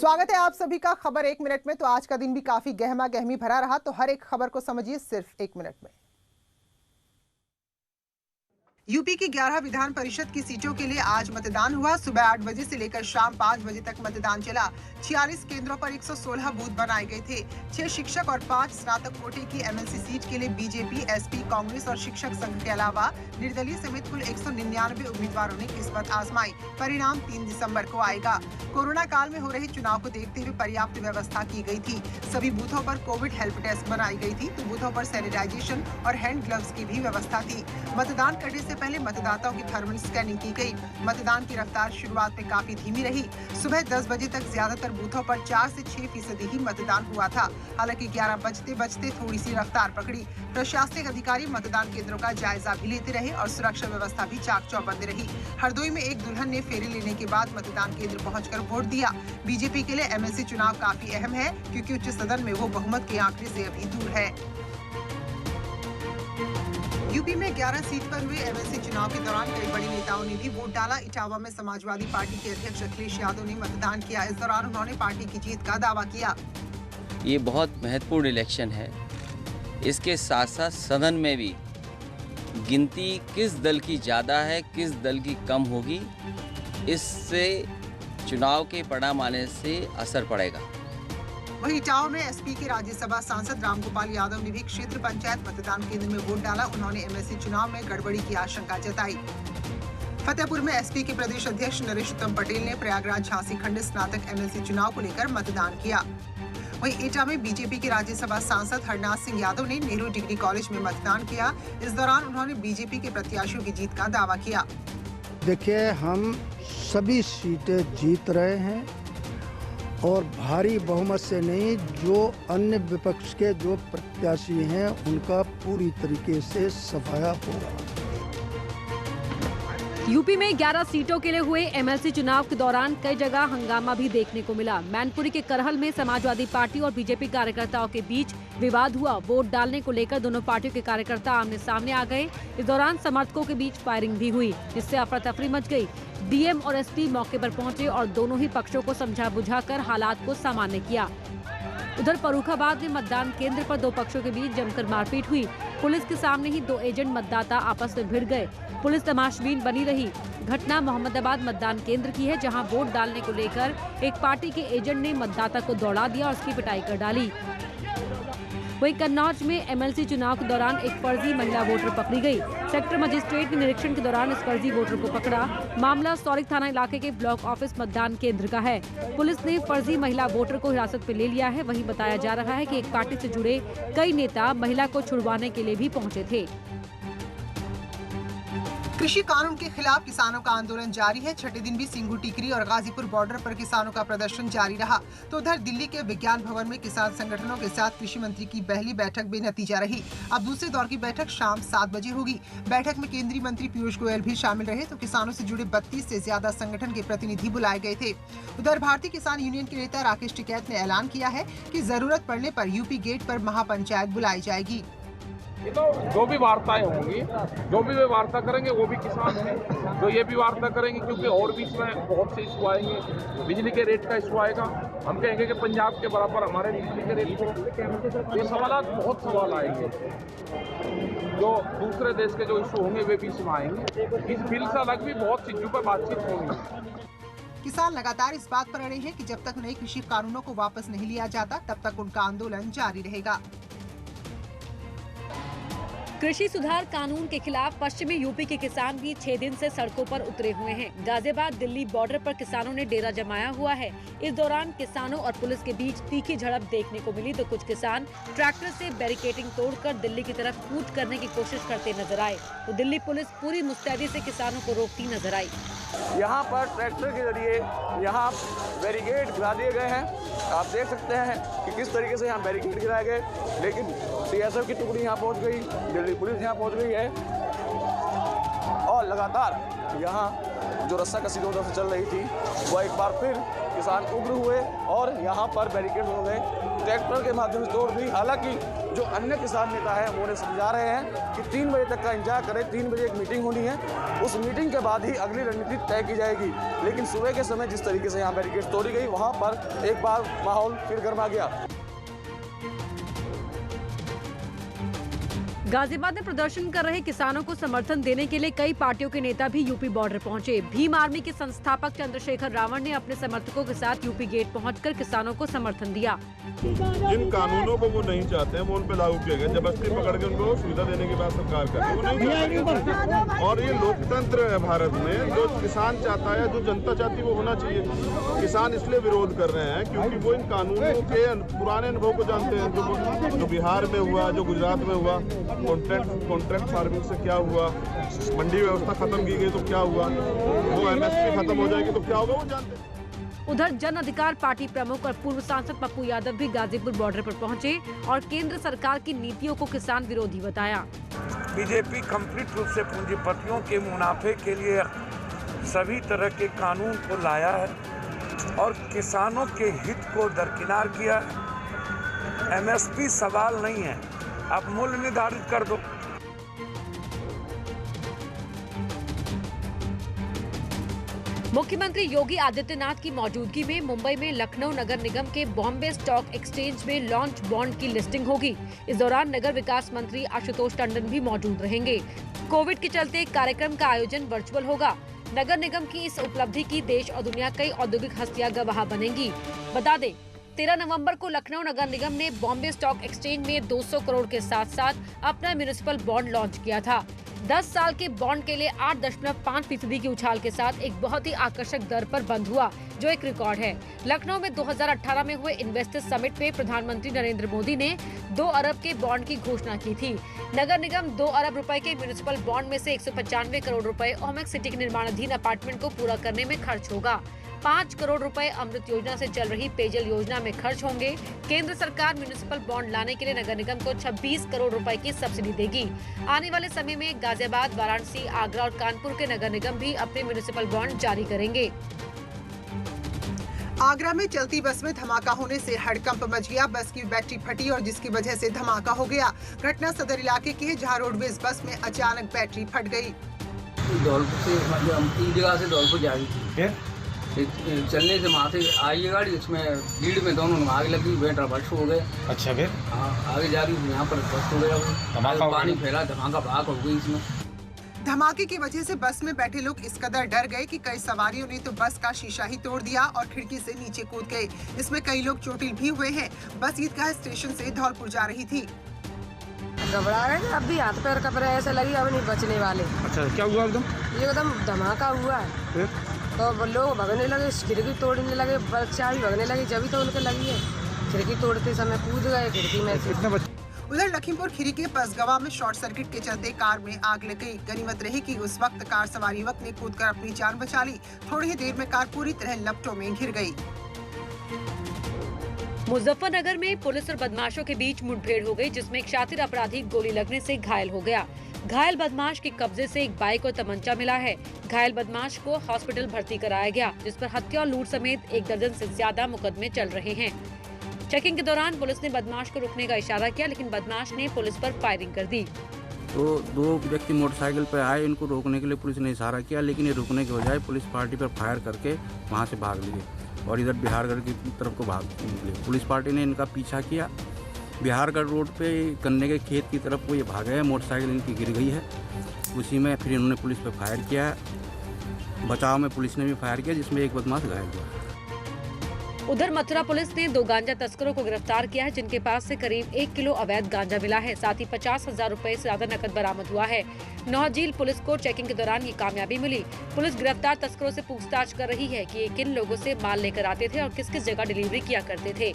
स्वागत है आप सभी का खबर 1 मिनट में। तो आज का दिन भी काफी गहमा गहमी भरा रहा, तो हर एक खबर को समझिए सिर्फ 1 मिनट में। यूपी की 11 विधान परिषद की सीटों के लिए आज मतदान हुआ। सुबह 8 बजे से लेकर शाम 5 बजे तक मतदान चला। 46 केंद्रों पर 116 बूथ बनाए गए थे। 6 शिक्षक और 5 स्नातक कोटे की एमएलसी सीट के लिए बीजेपी, एसपी, कांग्रेस और शिक्षक संघ के अलावा निर्दलीय समेत कुल 199 उम्मीदवारों ने किस्मत आजमाई। परिणाम 3 दिसंबर को आएगा। कोरोना काल में हो रहे चुनाव को देखते हुए पर्याप्त व्यवस्था की गई थी। सभी बूथों पर कोविड हेल्प डेस्क बनाई गई थी, तो बूथों पर सैनिटाइजेशन और हैंड ग्लव्स की भी व्यवस्था थी। मतदान करने से पहले मतदाताओं की थर्मल स्कैनिंग की गई। मतदान की रफ्तार शुरुआत में काफी धीमी रही। सुबह 10 बजे तक ज्यादातर बूथों पर 4 से 6% ही मतदान हुआ था। हालांकि 11 बजते थोड़ी सी रफ्तार पकड़ी। प्रशासनिक अधिकारी मतदान केंद्रों का जायजा भी लेते रहे और सुरक्षा व्यवस्था भी चाक चौबंद रही। हरदोई में एक दुल्हन ने फेरी लेने के बाद मतदान केंद्र पहुंचकर वोट दिया। बीजेपी के लिए एमएलसी चुनाव काफी अहम है, क्योंकि उच्च सदन में वो बहुमत के आंकड़े से अभी दूर है। यूपी में 11 सीट पर हुए एमएलसी चुनाव के दौरान कई बड़े नेताओं ने भी वोट डाला। इटावा में समाजवादी पार्टी के अध्यक्ष अखिलेश यादव ने मतदान किया। इस दौरान उन्होंने पार्टी की जीत का दावा किया। ये बहुत महत्वपूर्ण इलेक्शन है। इसके साथ साथ सदन में भी गिनती किस दल की ज़्यादा है, किस दल की कम होगी, इससे चुनाव के परिणाम आने से असर पड़ेगा। वहीं इटावा में एसपी के राज्यसभा सांसद रामगोपाल यादव ने भी क्षेत्र पंचायत मतदान केंद्र में वोट डाला। उन्होंने एमएलसी चुनाव में गड़बड़ी की आशंका जताई। फतेहपुर में एसपी के प्रदेश अध्यक्ष नरेशोत्तम पटेल ने प्रयागराज झांसी खंड स्नातक एमएलसी चुनाव को लेकर मतदान किया। वहीं एटा में बीजेपी के राज्यसभा सांसद हरनाथ सिंह यादव ने नेहरू डिग्री कॉलेज में मतदान किया। इस दौरान उन्होंने बीजेपी के प्रत्याशियों की जीत का दावा किया। देखिए, हम सभी सीटें जीत रहे हैं और भारी बहुमत से नहीं। जो अन्य विपक्ष के जो प्रत्याशी हैं उनका पूरी तरीके से सफाया होगा। यूपी में 11 सीटों के लिए हुए एमएलसी चुनाव के दौरान कई जगह हंगामा भी देखने को मिला। मैनपुरी के करहल में समाजवादी पार्टी और बीजेपी कार्यकर्ताओं के बीच विवाद हुआ। वोट डालने को लेकर दोनों पार्टियों के कार्यकर्ता आमने सामने आ गए। इस दौरान समर्थकों के बीच फायरिंग भी हुई, जिससे अफरा तफरी मच गई। डीएम और एसपी मौके पर पहुंचे और दोनों ही पक्षों को समझा बुझाकर हालात को सामान्य किया। उधर फर्रुखाबाद में मतदान केंद्र पर दो पक्षों के बीच जमकर मारपीट हुई। पुलिस के सामने ही दो एजेंट मतदाता आपस में भिड़ गए। पुलिस तमाशबीन बनी रही। घटना मोहम्मदाबाद मतदान केंद्र की है, जहां वोट डालने को लेकर एक पार्टी के एजेंट ने मतदाता को दौड़ा दिया और उसकी पिटाई कर डाली। वहीं कन्नौज में एमएलसी चुनाव के दौरान एक फर्जी महिला वोटर पकड़ी गई। सेक्टर मजिस्ट्रेट ने निरीक्षण के दौरान इस फर्जी वोटर को पकड़ा। मामला सौरिक थाना इलाके के ब्लॉक ऑफिस मतदान केंद्र का है। पुलिस ने फर्जी महिला वोटर को हिरासत में ले लिया है। वहीं बताया जा रहा है कि एक पार्टी से जुड़े कई नेता महिला को छुड़वाने के लिए भी पहुंचे थे। कृषि कानून के खिलाफ किसानों का आंदोलन जारी है। छठे दिन भी सिंघू टिकरी और गाजीपुर बॉर्डर पर किसानों का प्रदर्शन जारी रहा। तो उधर दिल्ली के विज्ञान भवन में किसान संगठनों के साथ कृषि मंत्री की पहली बैठक बेनतीजा रही। अब दूसरे दौर की बैठक शाम 7 बजे होगी। बैठक में केंद्रीय मंत्री पीयूष गोयल भी शामिल रहे। तो किसानों से जुड़े 32 से ज्यादा संगठन के प्रतिनिधि बुलाए गए थे। उधर भारतीय किसान यूनियन के नेता राकेश टिकैत ने ऐलान किया है कि जरूरत पड़ने पर यूपी गेट पर महापंचायत बुलाई जाएगी। तो जो भी वार्ताएं होंगी, जो भी वे वार्ता करेंगे वो भी किसान हैं जो ये भी वार्ता करेंगे, क्योंकि और भी इसमें बहुत से इशू आएंगे। बिजली के रेट का इशू आएगा, हम कहेंगे कि पंजाब के बराबर हमारे बिजली के रेट को। ये बहुत सवाल आएंगे। जो दूसरे देश के जो इशू होंगे वे भी इसमें आएंगे। इस बिल से अलग भी बहुत चीजों पर बातचीत होंगी। किसान लगातार इस बात पर अड़े हैं कि जब तक नए कृषि कानूनों को वापस नहीं लिया जाता, तब तक उनका आंदोलन जारी रहेगा। कृषि सुधार कानून के खिलाफ पश्चिमी यूपी के किसान भी 6 दिन से सड़कों पर उतरे हुए हैं। गाजियाबाद दिल्ली बॉर्डर पर किसानों ने डेरा जमाया हुआ है। इस दौरान किसानों और पुलिस के बीच तीखी झड़प देखने को मिली, तो कुछ किसान ट्रैक्टर से बैरिकेडिंग तोड़कर दिल्ली की तरफ कूच करने की कोशिश करते नजर आए। तो दिल्ली पुलिस पूरी मुस्तैदी से किसानों को रोकती नजर आई। यहाँ पर ट्रैक्टर के जरिए यहाँ बैरिकेड गिरा दिए गए हैं। आप देख सकते हैं कि किस तरीके से यहाँ बैरिकेड गिराए गए, लेकिन सीएसएफ की टुकड़ी यहाँ पहुँच गई, दिल्ली पुलिस यहाँ पहुँच गई है और लगातार यहाँ जो रस्सा कसी दोनों तरफ से चल रही थी वो एक बार फिर किसान उग्र हुए और यहाँ पर बैरिकेड हो गए, ट्रैक्टर के माध्यम से तोड़ दी। हालांकि जो अन्य किसान नेता हैं वो उन्हें समझा रहे हैं कि 3 बजे तक का इंतजार करें, 3 बजे एक मीटिंग होनी है, उस मीटिंग के बाद ही अगली रणनीति तय की जाएगी। लेकिन सुबह के समय जिस तरीके से यहाँ बैरिकेड तोड़ी गई, वहाँ पर एक बार माहौल फिर गर्मा गया। गाजियाबाद में प्रदर्शन कर रहे किसानों को समर्थन देने के लिए कई पार्टियों के नेता भी यूपी बॉर्डर पहुंचे। भीम आर्मी के संस्थापक चंद्रशेखर रावण ने अपने समर्थकों के साथ यूपी गेट पहुंचकर किसानों को समर्थन दिया। जिन कानूनों को वो नहीं चाहते हैं वो उन पे लागू किए गए, जबरदस्ती पकड़ के उनको सुविधा देने की बात सरकार कर रही है, वो नहीं चाहते। और ये लोकतंत्र है भारत में, जो किसान चाहता है, जो जनता चाहती है वो होना चाहिए। किसान इसलिए विरोध कर रहे हैं क्योंकि वो इन कानूनों के पुराने अनुभव को जानते हैं, जो बिहार में हुआ, जो गुजरात में हुआ, कॉन्ट्रैक्ट फार्मिंग से क्या हुआ, मंडी व्यवस्था खत्म की गई तो क्या हुआ, वो MSP खत्म हो जाएगी तो क्या होगा, वो जानते हैं। उधर जन अधिकार पार्टी प्रमुख और पूर्व सांसद पप्पू यादव भी गाजीपुर बॉर्डर पर पहुंचे और केंद्र सरकार की नीतियों को किसान विरोधी बताया। बीजेपी कंप्लीट रूप से पूंजीपतियों के मुनाफे के लिए सभी तरह के कानून को लाया है और किसानों के हित को दरकिनार किया। MSP सवाल नहीं है, आप मूल्य निर्धारित कर दो। मुख्यमंत्री योगी आदित्यनाथ की मौजूदगी में मुंबई में लखनऊ नगर निगम के बॉम्बे स्टॉक एक्सचेंज में लॉन्च बॉन्ड की लिस्टिंग होगी। इस दौरान नगर विकास मंत्री आशुतोष टंडन भी मौजूद रहेंगे। कोविड के चलते कार्यक्रम का आयोजन वर्चुअल होगा। नगर निगम की इस उपलब्धि की देश और दुनिया कई औद्योगिक हस्तियां गवाह बनेंगी। बता दें, 13 नवंबर को लखनऊ नगर निगम ने बॉम्बे स्टॉक एक्सचेंज में 200 करोड़ के साथ साथ अपना म्युनिसिपल बॉन्ड लॉन्च किया था। 10 साल के बॉन्ड के लिए 8.5% की उछाल के साथ एक बहुत ही आकर्षक दर पर बंद हुआ, जो एक रिकॉर्ड है। लखनऊ में 2018 में हुए इन्वेस्टर्स समिट में प्रधानमंत्री नरेंद्र मोदी ने 2 अरब के बॉन्ड की घोषणा की थी। नगर निगम 2 अरब रुपए के म्युनिसिपल बॉन्ड में से 195 करोड़ रुपए ओमेक्स सिटी के निर्माणाधीन अपार्टमेंट को पूरा करने में खर्च होगा। 5 करोड़ रुपए अमृत योजना से चल रही पेयजल योजना में खर्च होंगे। केंद्र सरकार म्युनिसिपल बॉन्ड लाने के लिए नगर निगम को 26 करोड़ रुपए की सब्सिडी देगी। आने वाले समय में गाजियाबाद, वाराणसी, आगरा और कानपुर के नगर निगम भी अपने म्युनिसिपल बॉन्ड जारी करेंगे। आगरा में चलती बस में धमाका होने से हड़कंप मच गया। बस की बैटरी फटी और जिसकी वजह से धमाका हो गया। घटना सदर इलाके की है, जहां रोडवेज बस में अचानक बैटरी फट गई। धौलपुर से मतलब हम 3 जगह से धौलपुर जा रही थी, चलने से वहाँ से आई गाड़ी, उसमें भीड़ में दोनों में आग लगी, बैटरा बस्ट हो गए। अच्छा, फिर हाँ आगे जा रही यहाँ पर बस्ट हो गया, पानी फैला, धमाका भाग हो गई। इसमें धमाके की वजह से बस में बैठे लोग इस कदर डर गए कि कई सवारियों ने तो बस का शीशा ही तोड़ दिया और खिड़की से नीचे कूद गए। इसमें कई लोग चोटिल भी हुए हैं। बस ईदगाह स्टेशन से धौलपुर जा रही थी। घबरा गए, अब भी हाथ पैर कपड़े ऐसे लगी, अब नहीं बचने वाले। अच्छा, क्या हुआ? एकदम धमाका हुआ है तो लोग भगने लगे, खिड़की तोड़ने लगे, बच्चा भी भगने लगे, जब तो उनके लगी है। खिड़की तोड़ते समय कूद गए खिड़की में। उधर लखीमपुर खीरी के पसगवा में शॉर्ट सर्किट के चलते कार में आग लग गई। गनीमत रही कि उस वक्त कार सवार युवक ने कूदकर अपनी जान बचा ली। थोड़ी ही देर में कार पूरी तरह लपटों में घिर गई। मुजफ्फरनगर में पुलिस और बदमाशों के बीच मुठभेड़ हो गई, जिसमें एक शातिर अपराधी गोली लगने से घायल हो गया। घायल बदमाश के कब्जे से एक बाइक और तमंचा मिला है। घायल बदमाश को हॉस्पिटल भर्ती कराया गया, जिस पर हत्या और लूट समेत 1 दर्जन से ज्यादा मुकदमे चल रहे हैं। चेकिंग के दौरान पुलिस ने बदमाश को रुकने का इशारा किया, लेकिन बदमाश ने पुलिस पर फायरिंग कर दी। तो 2 व्यक्ति मोटरसाइकिल पर आए, इनको रोकने के लिए पुलिस ने इशारा किया, लेकिन ये रुकने के बजाय पुलिस पार्टी पर फायर करके वहाँ से भाग लिए और इधर बिहारगढ़ की तरफ को भाग निकले। पुलिस पार्टी ने इनका पीछा किया। बिहारगढ़ रोड पे गन्ने के खेत की तरफ वो ये भागे हैं, मोटरसाइकिल इनकी गिर गई है। उसी में फिर इन्होंने पुलिस पर फायर किया है। बचाव में पुलिस ने भी फायर किया, जिसमें एक बदमाश घायल हुआ। उधर मथुरा पुलिस ने 2 गांजा तस्करों को गिरफ्तार किया है, जिनके पास से करीब 1 किलो अवैध गांजा मिला है। साथ ही 50,000 रुपए से ज्यादा नकद बरामद हुआ है। नौझील पुलिस को चेकिंग के दौरान ये कामयाबी मिली। पुलिस गिरफ्तार तस्करों से पूछताछ कर रही है कि ये किन लोगों से माल लेकर आते थे और किस किस जगह डिलीवरी किया करते थे।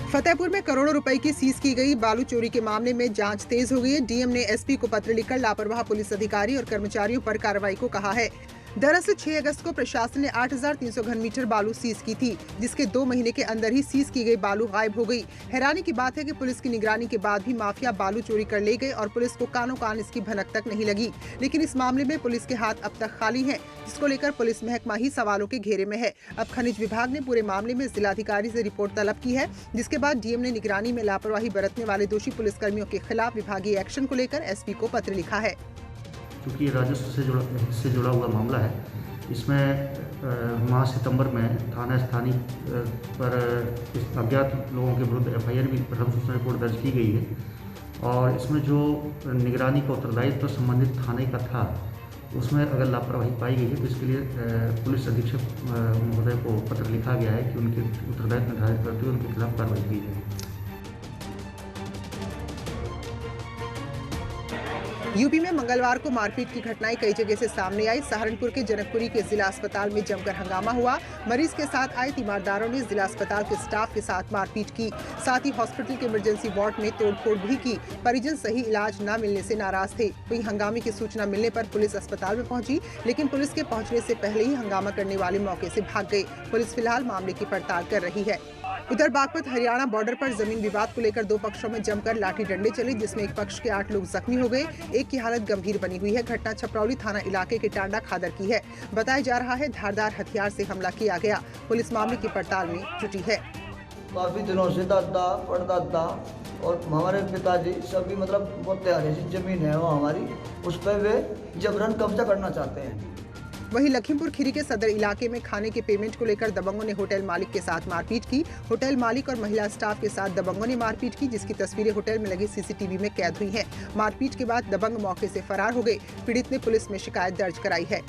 फतेहपुर में करोड़ों रुपए की सीज की गई बालू चोरी के मामले में जांच तेज हो गई है। डीएम ने एसपी को पत्र लिखकर लापरवाह पुलिस अधिकारी और कर्मचारियों पर कार्रवाई को कहा है। दरअसल 6 अगस्त को प्रशासन ने 8,300 घन मीटर बालू सीज की थी, जिसके 2 महीने के अंदर ही सीज की गई बालू गायब हो गई। हैरानी की बात है कि पुलिस की निगरानी के बाद भी माफिया बालू चोरी कर ले गए और पुलिस को कानों कान इसकी भनक तक नहीं लगी। लेकिन इस मामले में पुलिस के हाथ अब तक खाली हैं, जिसको लेकर पुलिस महकमा ही सवालों के घेरे में है। अब खनिज विभाग ने पूरे मामले में जिलाधिकारी से रिपोर्ट तलब की है, जिसके बाद डीएम ने निगरानी में लापरवाही बरतने वाले दोषी पुलिसकर्मियों के खिलाफ विभागीय एक्शन को लेकर एसपी को पत्र लिखा है। क्योंकि राजस्व से जुड़ा हुआ मामला है, इसमें माह सितंबर में थाना स्थानीय पर अज्ञात लोगों के विरुद्ध एफआईआर भी प्रथम सूचना रिपोर्ट दर्ज की गई है और इसमें जो निगरानी का उत्तरदायित्व संबंधित थाने का था, उसमें अगर लापरवाही पाई गई है तो इसके लिए पुलिस अधीक्षक महोदय को पत्र लिखा गया है कि उनके उत्तरदायित्व निर्धारित करते हुए उनके खिलाफ कार्रवाई की जाए। यूपी में मंगलवार को मारपीट की घटनाएं कई जगह से सामने आई। सहारनपुर के जनकपुरी के जिला अस्पताल में जमकर हंगामा हुआ। मरीज के साथ आए तीमारदारों ने जिला अस्पताल के स्टाफ के साथ मारपीट की, साथ ही हॉस्पिटल के इमरजेंसी वार्ड में तोड़फोड़ भी की। परिजन सही इलाज न मिलने से नाराज थे। वहीं हंगामे की सूचना मिलने पर पुलिस अस्पताल में पहुंची, लेकिन पुलिस के पहुंचने से पहले ही हंगामा करने वाले मौके से भाग गए। पुलिस फिलहाल मामले की पड़ताल कर रही है। उधर बागपत हरियाणा बॉर्डर पर जमीन विवाद को लेकर 2 पक्षों में जमकर लाठी डंडे चले, जिसमें एक पक्ष के 8 लोग जख्मी हो गए। एक की हालत गंभीर बनी हुई है। घटना छपरौली थाना इलाके के टांडा खादर की है। बताया जा रहा है धारदार हथियार से हमला किया गया। पुलिस मामले की पड़ताल में जुटी है। काफी दिनों से दादा परदादा और हमारे पिताजी सभी मतलब बहुत प्यारी सी जमीन है वो हमारी, उस पर वे जबरन कब्जा करना चाहते हैं। वहीं लखीमपुर खीरी के सदर इलाके में खाने के पेमेंट को लेकर दबंगों ने होटल मालिक के साथ मारपीट की। होटल मालिक और महिला स्टाफ के साथ दबंगों ने मारपीट की, जिसकी तस्वीरें होटल में लगी सीसीटीवी में कैद हुई हैं। मारपीट के बाद दबंग मौके से फरार हो गए। पीड़ित ने पुलिस में शिकायत दर्ज कराई है।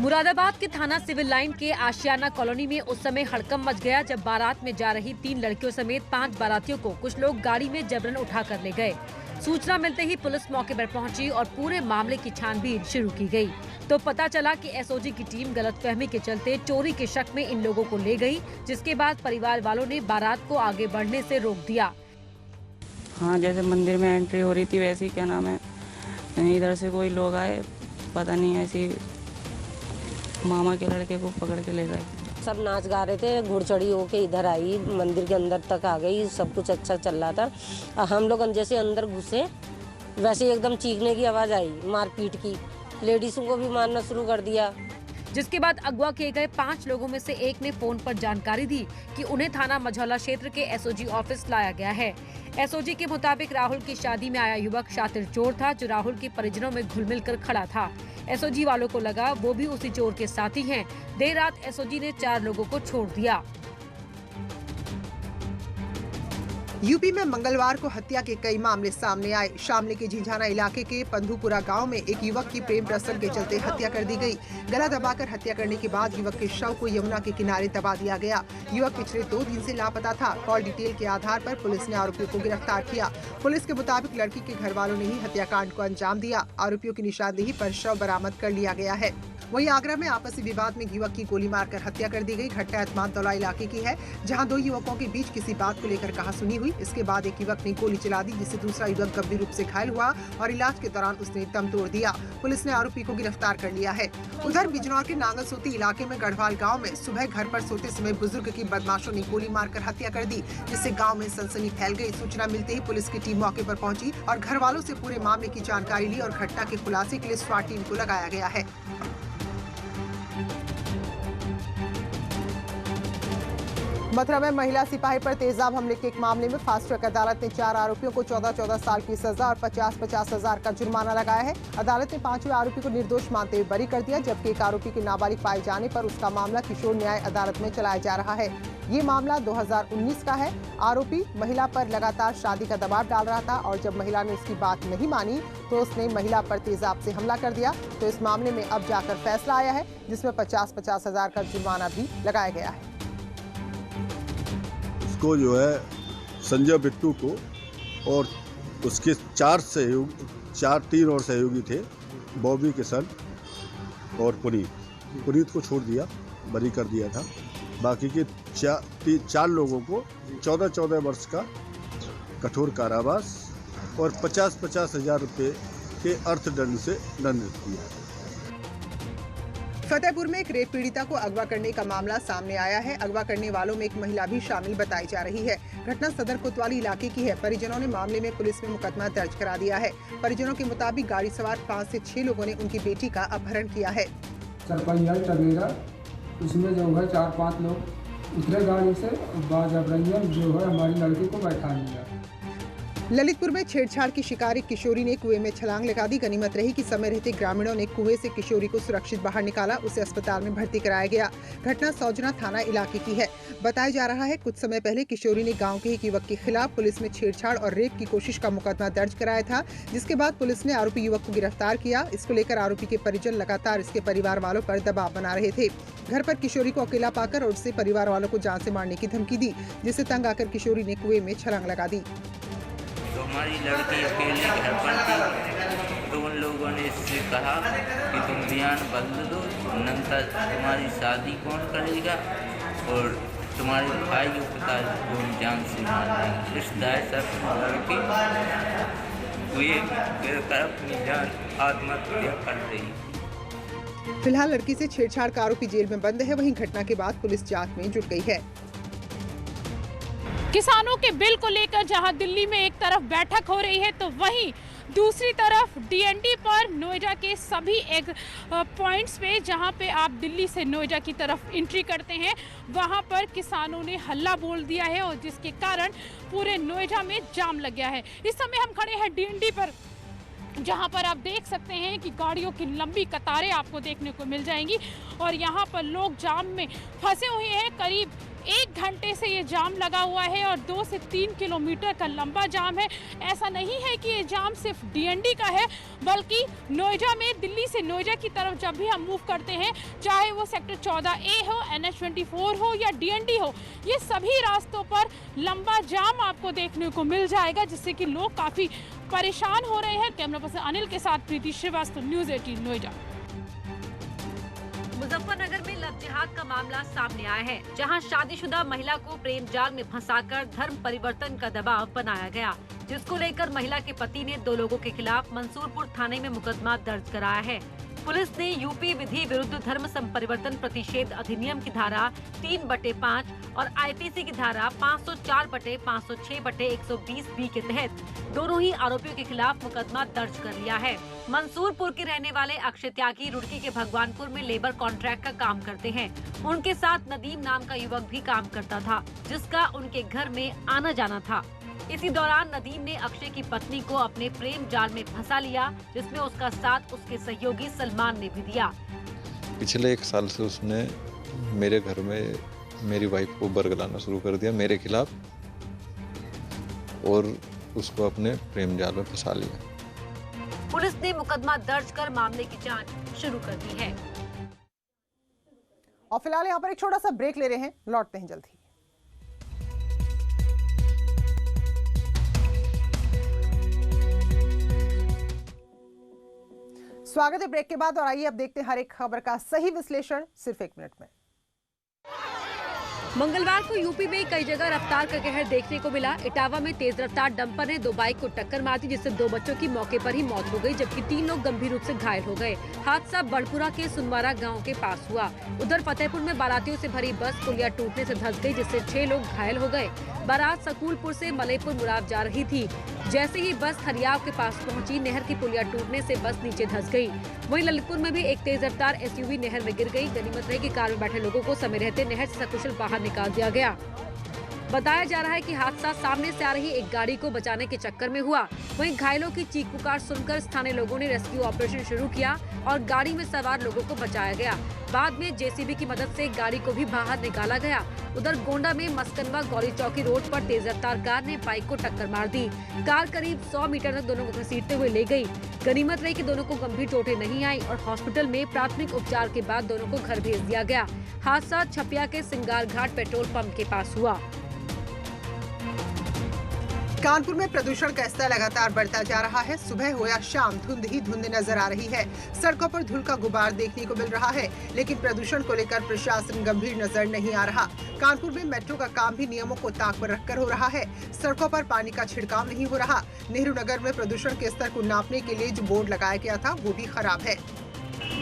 मुरादाबाद के थाना सिविल लाइन के आशियाना कॉलोनी में उस समय हड़कंप मच गया जब बारात में जा रही 3 लड़कियों समेत 5 बारातियों को कुछ लोग गाड़ी में जबरन उठा कर ले गए। सूचना मिलते ही पुलिस मौके पर पहुंची और पूरे मामले की छानबीन शुरू की गई, तो पता चला कि एसओजी की टीम गलतफहमी के चलते चोरी के शक में इन लोगों को ले गई, जिसके बाद परिवार वालों ने बारात को आगे बढ़ने से रोक दिया। हाँ, जैसे मंदिर में एंट्री हो रही थी वैसे ही क्या नाम है, इधर से कोई लोग आए, पता नहीं ऐसी मामा के लड़के को पकड़ के ले गए। सब नाच गा रहे थे, घुड़चड़ी होके इधर आई, मंदिर के अंदर तक आ गई, सब कुछ अच्छा चल रहा था। हम लोग जैसे अंदर घुसे वैसे एकदम चीखने की आवाज़ आई, मारपीट की, लेडीज़ों को भी मारना शुरू कर दिया। जिसके बाद अगवा किए गए 5 लोगों में से एक ने फोन पर जानकारी दी कि उन्हें थाना मझौला क्षेत्र के एसओजी ऑफिस लाया गया है। एसओजी के मुताबिक राहुल की शादी में आया युवक शातिर चोर था, जो राहुल के परिजनों में घुल मिल कर खड़ा था। एसओजी वालों को लगा वो भी उसी चोर के साथी हैं। देर रात एसओजी ने 4 लोगों को छोड़ दिया। यूपी में मंगलवार को हत्या के कई मामले सामने आए। शामली के झिंझाना इलाके के पंधुपुरा गांव में एक युवक की प्रेम प्रसंग के चलते हत्या कर दी गई। गला दबाकर हत्या करने के बाद युवक के शव को यमुना के किनारे दबा दिया गया। युवक पिछले 2 दिन से लापता था। कॉल डिटेल के आधार पर पुलिस ने आरोपियों को गिरफ्तार किया। पुलिस के मुताबिक लड़की के घर वालों ने ही हत्याकांड को अंजाम दिया। आरोपियों की निशानदेही पर शव बरामद कर लिया गया है। वहीं आगरा में आपसी विवाद में युवक की गोली मारकर हत्या कर दी गई। घटना एतमादौला इलाके की है, जहां 2 युवकों के बीच किसी बात को लेकर कहासुनी हुई। इसके बाद एक युवक ने गोली चला दी, जिससे दूसरा युवक गंभीर रूप से घायल हुआ और इलाज के दौरान उसने दम तोड़ दिया। पुलिस ने आरोपी को गिरफ्तार कर लिया है। उधर बिजनौर के नांगलसोती इलाके में गढ़वाल गाँव में सुबह घर पर सोते समय बुजुर्ग की बदमाशों ने गोली मारकर हत्या कर दी, जिससे गाँव में सनसनी फैल गई। सूचना मिलते ही पुलिस की टीम मौके पर पहुंची और घर वालों से पूरे मामले की जानकारी ली और घटना के खुलासे के लिए स्वाट टीम को लगाया गया है। मथुरा में महिला सिपाही पर तेजाब हमले के एक मामले में फास्ट ट्रैक अदालत ने 4 आरोपियों को 14-14 साल की सजा और 50-50 हजार का जुर्माना लगाया है। अदालत ने 5वें आरोपी को निर्दोष मानते हुए बरी कर दिया, जबकि एक आरोपी के नाबालिग पाए जाने पर उसका मामला किशोर न्याय अदालत में चलाया जा रहा है। ये मामला 2019 का है। आरोपी महिला पर लगातार शादी का दबाव डाल रहा था और जब महिला ने उसकी बात नहीं मानी तो उसने महिला पर तेजाब से हमला कर दिया। तो इस मामले में अब जाकर फैसला आया है, जिसमें 50-50 हजार का जुर्माना भी लगाया गया है। उसको जो है संजय बिट्टू को और उसके 3 और सहयोगी थे, बॉबी किशन और पुनीत को छोड़ दिया, बरी कर दिया था। बाकी के 4 लोगों को 14-14 वर्ष का कठोर कारावास और 50-50 हजार रुपये के अर्थदंड से दंडित किया। फतेहपुर में एक रेप पीड़िता को अगवा करने का मामला सामने आया है। अगवा करने वालों में एक महिला भी शामिल बताई जा रही है। घटना सदर कोतवाली इलाके की है। परिजनों ने मामले में पुलिस में मुकदमा दर्ज करा दिया है। परिजनों के मुताबिक गाड़ी सवार 5 से 6 लोगों ने उनकी बेटी का अपहरण किया है। सरपंच टगेरा, उसमें जो है 4-5 लोग उतरे गाड़ी से, बाजबरंजन जो है हमारी लड़की को बैठा लिया। ललितपुर में छेड़छाड़ की शिकार एक किशोरी ने कुएं में छलांग लगा दी। गनीमत रही कि समय रहते ग्रामीणों ने कुएं से किशोरी को सुरक्षित बाहर निकाला। उसे अस्पताल में भर्ती कराया गया। घटना सौजना थाना इलाके की है। बताया जा रहा है कुछ समय पहले किशोरी ने गांव के एक युवक के खिलाफ पुलिस में छेड़छाड़ और रेप की कोशिश का मुकदमा दर्ज कराया था, जिसके बाद पुलिस ने आरोपी युवक को गिरफ्तार किया। इसको लेकर आरोपी के परिजन लगातार इसके परिवार वालों पर दबाव बना रहे थे। घर पर किशोरी को अकेला पाकर और उससे परिवार वालों को जान से मारने की धमकी दी, जिससे तंग आकर किशोरी ने कुएं में छलांग लगा दी। तो हमारी लड़की अकेले घर पर थी, तो उन लोगों ने इससे कहा कि तुम बयान बदल दो, नंतर तुम्हारी शादी कौन करेगा और तुम्हारे भाई के पिता को जान से मार देंगे। इस दाय से लड़की हुए गिरकर अपनी जान आत्महत्या कर रही। फिलहाल लड़की से छेड़छाड़ का आरोपी जेल में बंद है। वहीं घटना के बाद पुलिस जांच में जुट गई है। किसानों के बिल को लेकर जहां दिल्ली में एक तरफ बैठक हो रही है, तो वहीं दूसरी तरफ डीएनडी पर नोएडा के सभी एक पॉइंट्स पे जहां पे आप दिल्ली से नोएडा की तरफ एंट्री करते हैं, वहां पर किसानों ने हल्ला बोल दिया है और जिसके कारण पूरे नोएडा में जाम लग गया है। इस समय हम खड़े हैं डीएनडी पर, जहां पर आप देख सकते हैं कि गाड़ियों की लंबी कतारें आपको देखने को मिल जाएंगी और यहां पर लोग जाम में फंसे हुए हैं। करीब 1 घंटे से ये जाम लगा हुआ है और 2 से 3 किलोमीटर का लंबा जाम है। ऐसा नहीं है कि ये जाम सिर्फ डीएनडी का है, बल्कि नोएडा में दिल्ली से नोएडा की तरफ जब भी हम मूव करते हैं, चाहे वो सेक्टर 14A हो, NH24 हो या डीएनडी हो, ये सभी रास्तों पर लंबा जाम आपको देखने को मिल जाएगा, जिससे कि लोग काफ़ी परेशान हो रहे हैं। कैमरा पर्सन अनिल के साथ प्रीति श्रीवास्तव, न्यूज़ 18 नोएडा। मुजफ्फरनगर में लव जिहाद का मामला सामने आया है, जहां शादीशुदा महिला को प्रेम जाल में फंसाकर धर्म परिवर्तन का दबाव बनाया गया, जिसको लेकर महिला के पति ने 2 लोगों के खिलाफ मंसूरपुर थाने में मुकदमा दर्ज कराया है। पुलिस ने यूपी विधि विरुद्ध धर्म संपरिवर्तन प्रतिषेध अधिनियम की धारा 3/5 और आईपीसी की धारा 504/506/120B के तहत दोनों ही आरोपियों के खिलाफ मुकदमा दर्ज कर लिया है। मंसूरपुर के रहने वाले अक्षय त्यागी रुड़की के भगवानपुर में लेबर कॉन्ट्रैक्ट का काम करते हैं। उनके साथ नदीम नाम का युवक भी काम करता था, जिसका उनके घर में आना जाना था। इसी दौरान नदीम ने अक्षय की पत्नी को अपने प्रेम जाल में फंसा लिया, जिसमें उसका साथ उसके सहयोगी सलमान ने भी दिया। पिछले 1 साल से उसने मेरे घर में मेरी वाइफ को बरगलाना शुरू कर दिया मेरे खिलाफ और उसको अपने प्रेम जाल में फंसा लिया। पुलिस ने मुकदमा दर्ज कर मामले की जांच शुरू कर दी है। और फिलहाल यहाँ पर एक छोटा सा ब्रेक ले रहे हैं, लौटते हैं जल्द ही। स्वागत है ब्रेक के बाद और आइए अब देखते हैं हर एक खबर का सही विश्लेषण सिर्फ 1 मिनट में। मंगलवार को यूपी में कई जगह रफ्तार का कहर देखने को मिला। इटावा में तेज रफ्तार डंपर ने 2 बाइक को टक्कर मार दी, जिससे 2 बच्चों की मौके पर ही मौत हो गई, जबकि 3 लोग गंभीर रूप से घायल हो गए। हादसा बड़पुरा के सुनवारा गांव के पास हुआ। उधर फतेहपुर में बारातियों से भरी बस पुलिया टूटने से धंस गई, जिससे 6 लोग घायल हो गए। बारात सकूलपुर से मलयपुर मुराद जा रही थी। जैसे ही बस खरियाव के पास पहुंची, नहर की पुलिया टूटने से बस नीचे धंस गई। वहीं ललितपुर में भी एक तेज रफ्तार SUV नहर में गिर गई। गनीमत रही कि कार में बैठे लोगों को समय रहते नहर से सकुशल बाहर निकाल दिया गया। बताया जा रहा है कि हादसा सामने से आ रही एक गाड़ी को बचाने के चक्कर में हुआ। वहीं घायलों की चीख पुकार सुनकर स्थानीय लोगों ने रेस्क्यू ऑपरेशन शुरू किया और गाड़ी में सवार लोगों को बचाया गया। बाद में JCB की मदद से गाड़ी को भी बाहर निकाला गया। उधर गोंडा में मस्कनवा गौरी चौकी रोड पर तेज रफ्तार कार ने बाइक को टक्कर मार दी। कार करीब 100 मीटर तक दोनों को घसीटते हुए ले गई। गनीमत रही कि दोनों को गंभीर चोटें नहीं आई और हॉस्पिटल में प्राथमिक उपचार के बाद दोनों को घर भेज दिया गया। हादसा छपिया के सिंगार घाट पेट्रोल पंप के पास हुआ। कानपुर में प्रदूषण का स्तर लगातार बढ़ता जा रहा है। सुबह हो या शाम धुंध ही धुंध नजर आ रही है। सड़कों पर धूल का गुबार देखने को मिल रहा है, लेकिन प्रदूषण को लेकर प्रशासन गंभीर नजर नहीं आ रहा। कानपुर में मेट्रो का काम भी नियमों को ताक पर रखकर हो रहा है। सड़कों पर पानी का छिड़काव नहीं हो रहा। नेहरू नगर में प्रदूषण के स्तर को नापने के लिए जो बोर्ड लगाया गया था वो भी खराब है।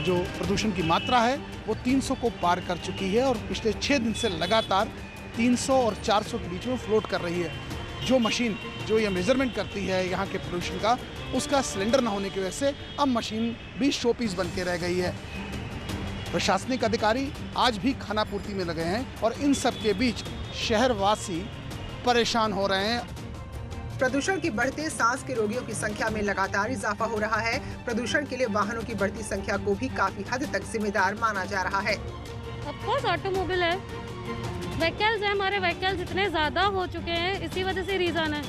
जो प्रदूषण की मात्रा है वो 300 को पार कर चुकी है और पिछले 6 दिन से लगातार 300 और 400 के बीच में फ्लोट कर रही है। जो मशीन जो ये मेजरमेंट करती है यहाँ के प्रदूषण का, उसका सिलेंडर न होने की वजह से अब मशीन भी शो पीस बन के रह गई है। प्रशासनिक अधिकारी आज भी खानापूर्ति में लगे हैं और इन सब के बीच शहरवासी परेशान हो रहे हैं। प्रदूषण की बढ़ते सांस के रोगियों की संख्या में लगातार इजाफा हो रहा है। प्रदूषण के लिए वाहनों की बढ़ती संख्या को भी काफी हद तक जिम्मेदार माना जा रहा है। ऑफ कोर्स ऑटोमोबाइल है, व्हीकल्स है, हमारे व्हीकल्स इतने ज्यादा हो चुके हैं, इसी वजह से रीजन है।